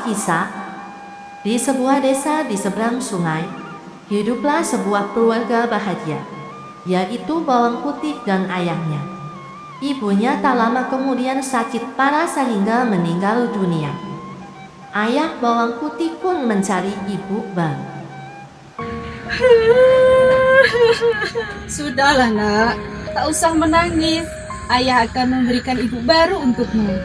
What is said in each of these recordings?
kisah, di sebuah desa di seberang sungai, hiduplah sebuah keluarga bahagia, yaitu Bawang Putih dan ayahnya. Ibunya tak lama kemudian sakit parah sehingga meninggal dunia. Ayah Bawang Putih pun mencari ibu baru. Sudahlah nak, tak usah menangis. Ayah akan memberikan ibu baru untukmu.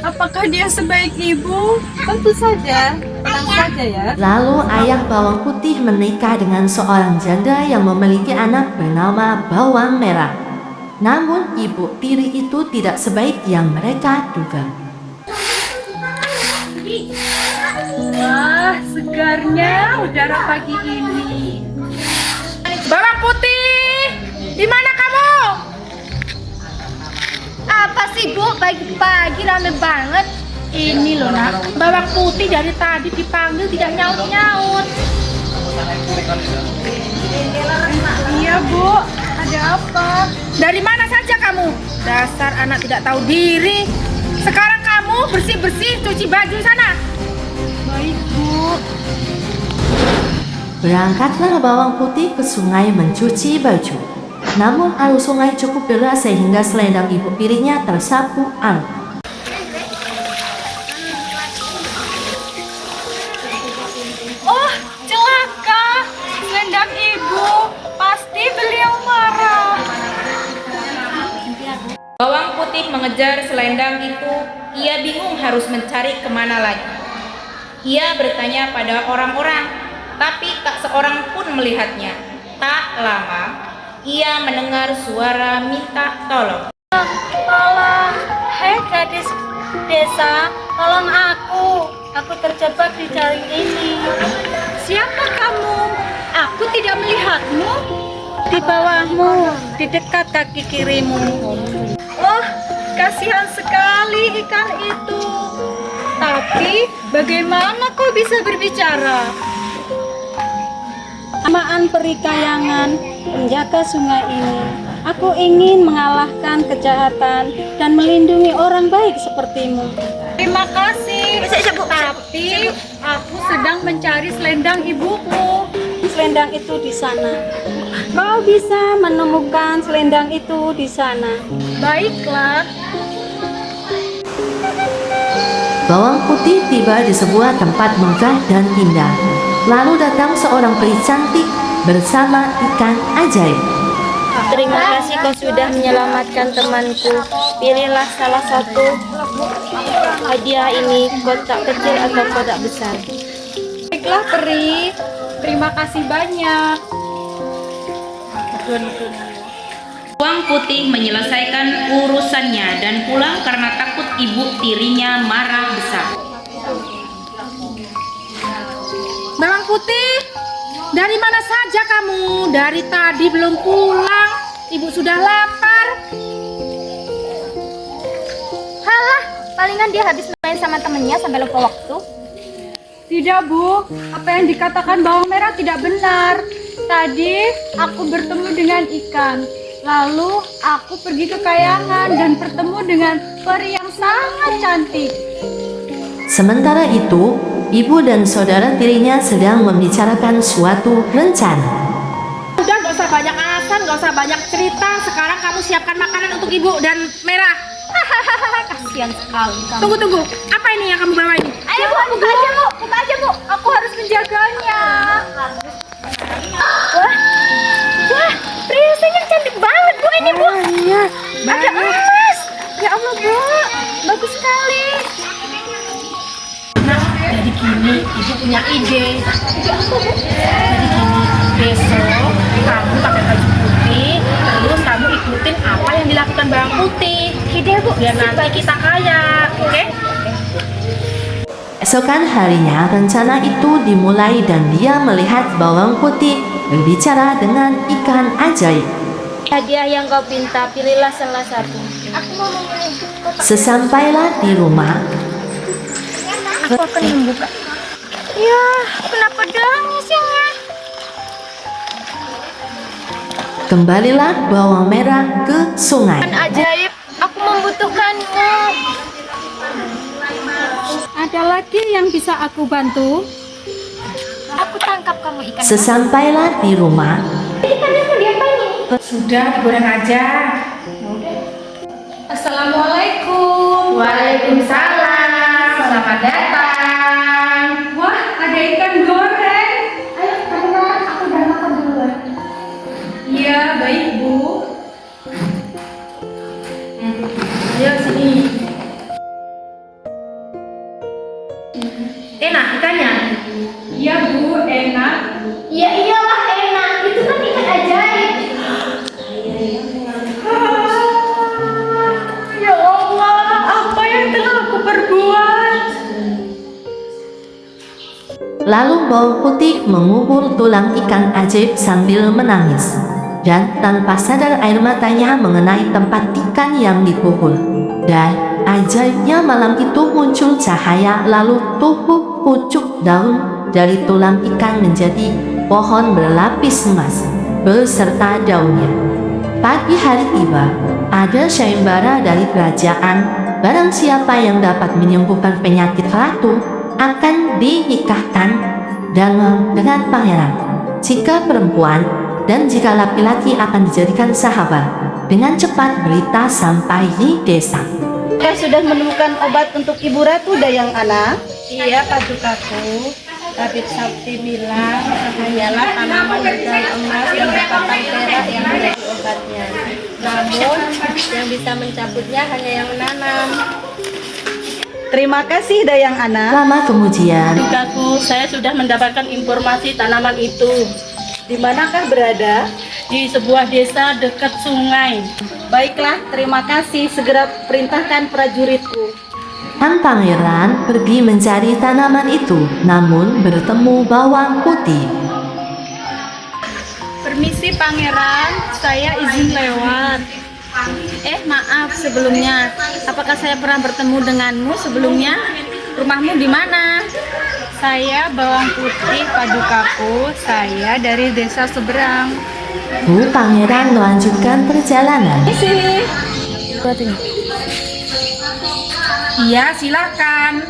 Apakah dia sebaik ibu? Tentu saja, tenang saja ya. Lalu ayah Bawang Putih menikah dengan seorang janda yang memiliki anak bernama Bawang Merah. Namun ibu tiri itu tidak sebaik yang mereka duga. Wah, segarnya udara pagi ini. Bawang Putih, di mana kamu? Apa sih Bu, pagi-pagi rame banget. Ini loh nak, Bawang Putih dari tadi dipanggil tidak nyaut-nyaut. Iya Bu, ada apa? Dari mana saja kamu? Dasar anak tidak tahu diri. Sekarang kamu bersih-bersih, cuci baju sana. Baik Bu. Berangkatlah Bawang Putih ke sungai mencuci baju. Namun arus sungai cukup deras sehingga selendang ibu tirinya tersapu arus. Oh, celaka. Selendang ibu. Pasti beliau marah. Bawang Putih mengejar selendang itu, ia bingung harus mencari kemana lagi. Ia bertanya pada orang-orang, tapi tak seorang pun melihatnya. Tak lama, ia mendengar suara minta tolong. Tolong, hei gadis desa, tolong aku. Aku terjebak di jaring ini. Siapa kamu? Aku tidak melihatmu. Di bawahmu, di dekat kaki kirimu. Oh, kasihan sekali ikan itu. Tapi, bagaimana kau bisa berbicara? Samaan perikayangan menjaga sungai ini. Aku ingin mengalahkan kejahatan dan melindungi orang baik sepertimu. Terima kasih. Tapi aku sedang mencari selendang ibuku. Selendang itu di sana. Kau bisa menemukan selendang itu di sana. Baiklah. Bawang Putih tiba di sebuah tempat megah dan indah. Lalu datang seorang peri cantik bersama ikan ajaib. Terima kasih kau sudah menyelamatkan temanku. Pilihlah salah satu hadiah ini, kotak kecil atau kotak besar. Baiklah peri. Terima kasih banyak. Bawang Putih menyelesaikan urusannya dan pulang karena takut ibu tirinya marah besar. Bawang Putih, dari mana saja kamu? Dari tadi belum pulang. Ibu sudah lapar. Halah, palingan dia habis main sama temennya sampai lupa waktu. Tidak Bu, apa yang dikatakan Bawang Merah tidak benar. Tadi aku bertemu dengan ikan. Lalu aku pergi ke kayangan dan bertemu dengan peri yang sangat cantik. Sementara itu, ibu dan saudara tirinya sedang membicarakan suatu rencana. Udah gak usah banyak alasan, gak usah banyak cerita. Sekarang kamu siapkan makanan untuk ibu dan Merah. Kasihan sekali kamu. Tunggu. Apa ini yang kamu bawa ini? Ayo Bu, buka aja Bu, buka aja Bu. Aku harus menjaganya. Wah, perhiasannya cantik banget Bu ini Bu. Iya, Ada emas. Ya Allah Bu, bagus sekali. Jadi gini, ibu punya ide. Jadi gini, besok kamu pakai baju putih, terus kamu ikutin apa yang dilakukan Bawang Putih. Ide Bu, Biar nanti kita kaya, oke? Esokan harinya rencana itu dimulai dan dia melihat Bawang Putih berbicara dengan ikan ajaib. hadiah yang kau pinta, pilihlah salah satu. Aku mau memilih kotak. Sesampailah di rumah, Aku akan membuka. Ya, kenapa nangis ya? kembalilah Bawang Merah ke sungai. Ajaib, aku membutuhkanmu. ada lagi yang bisa aku bantu? Aku tangkap kamu ikan. Sesampainya di rumah, Sudah, digoreng aja. Assalamualaikum. Waalaikumsalam. Selamat datang. Wah, ada ikan goreng. Ayo, teman-teman, aku udah makan duluan. Iya, baik, Bu. Ayo sini. Enak ikannya? Iya, Bu, enak. Ya iyalah enak, itu kan ikan ajaib. Ya Allah, apa yang telah aku perbuat? lalu bawang putih mengubur tulang ikan ajaib sambil menangis. Dan tanpa sadar air matanya mengenai tempat ikan yang dipukul. Dan ajaibnya malam itu muncul cahaya lalu tumbuh pucuk daun dari tulang ikan menjadi pohon berlapis emas beserta daunnya. Pagi hari tiba, ada sayembara dari kerajaan. Barang siapa yang dapat menyembuhkan penyakit ratu akan dinikahkan dengan pangeran. Jika perempuan dan jika laki-laki akan dijadikan sahabat. Dengan cepat berita sampai di desa. Kau sudah menemukan obat untuk Ibu Ratu Dayang Ana? Iya, padukaku. Tabib Sakti bilang hanyalah tanaman berdaun emas yang berbatang perak yang menjadi obatnya. Namun yang bisa mencabutnya hanya yang menanam. Terima kasih Dayang Ana. Lama kemudian, Padukaku, saya sudah mendapatkan informasi tanaman itu Di manakah berada? di sebuah desa dekat sungai. Baiklah, terima kasih. Segera perintahkan prajuritku. sang pangeran pergi mencari tanaman itu, namun bertemu bawang putih. Permisi Pangeran, saya izin lewat. Maaf sebelumnya. Apakah saya pernah bertemu denganmu sebelumnya? Rumahmu di mana? Saya Bawang Putih, padukaku. Saya dari desa seberang. Bu Pangeran melanjutkan perjalanan. Sini. Iya, silakan.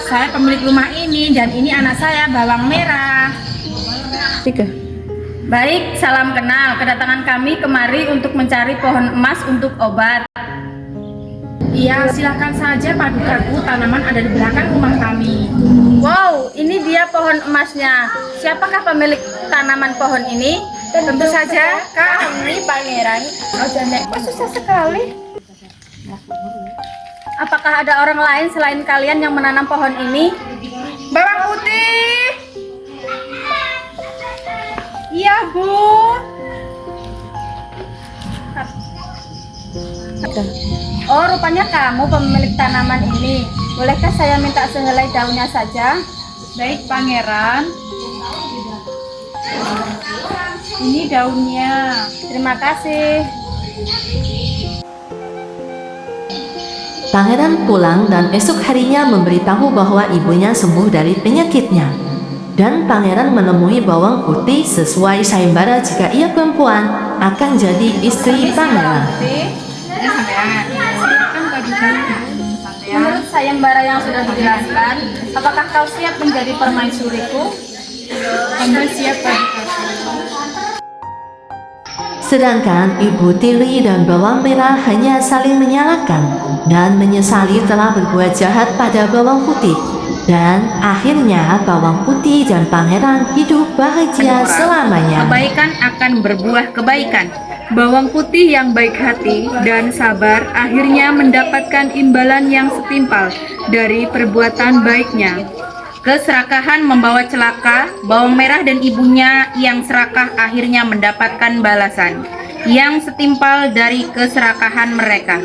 Saya pemilik rumah ini dan ini anak saya Bawang Merah. Baik, salam kenal. Kedatangan kami kemari untuk mencari pohon emas untuk obat. Iya, silakan saja padukaku. Tanaman ada di belakang rumah kami. Wow, ini dia pohon emasnya. Siapakah pemilik tanaman pohon ini? Tentu saja, Kak. Kami pangeran. Oh, jangan. Kok susah sekali? Apakah ada orang lain selain kalian yang menanam pohon ini? Bawang putih. Iya, Bu. Oh, rupanya kamu pemilik tanaman ini. Bolehkah saya minta sehelai daunnya saja? Baik, Pangeran. Ini daunnya. Terima kasih. Pangeran pulang dan esok harinya memberitahu bahwa ibunya sembuh dari penyakitnya. Dan pangeran menemui bawang putih sesuai sayembara jika ia perempuan akan jadi istri pangeran. Menurut sayembara yang sudah dijelaskan, apakah kau siap menjadi permaisuriku? Hamba siap, Paduka. Sedangkan Ibu Tiri dan Bawang Merah hanya saling menyalahkan dan menyesali telah berbuat jahat pada Bawang Putih. Dan akhirnya Bawang Putih dan Pangeran hidup bahagia selamanya. Kebaikan akan berbuah kebaikan. Bawang putih yang baik hati dan sabar akhirnya mendapatkan imbalan yang setimpal dari perbuatan baiknya. Keserakahan membawa celaka, bawang merah dan ibunya yang serakah akhirnya mendapatkan balasan yang setimpal dari keserakahan mereka.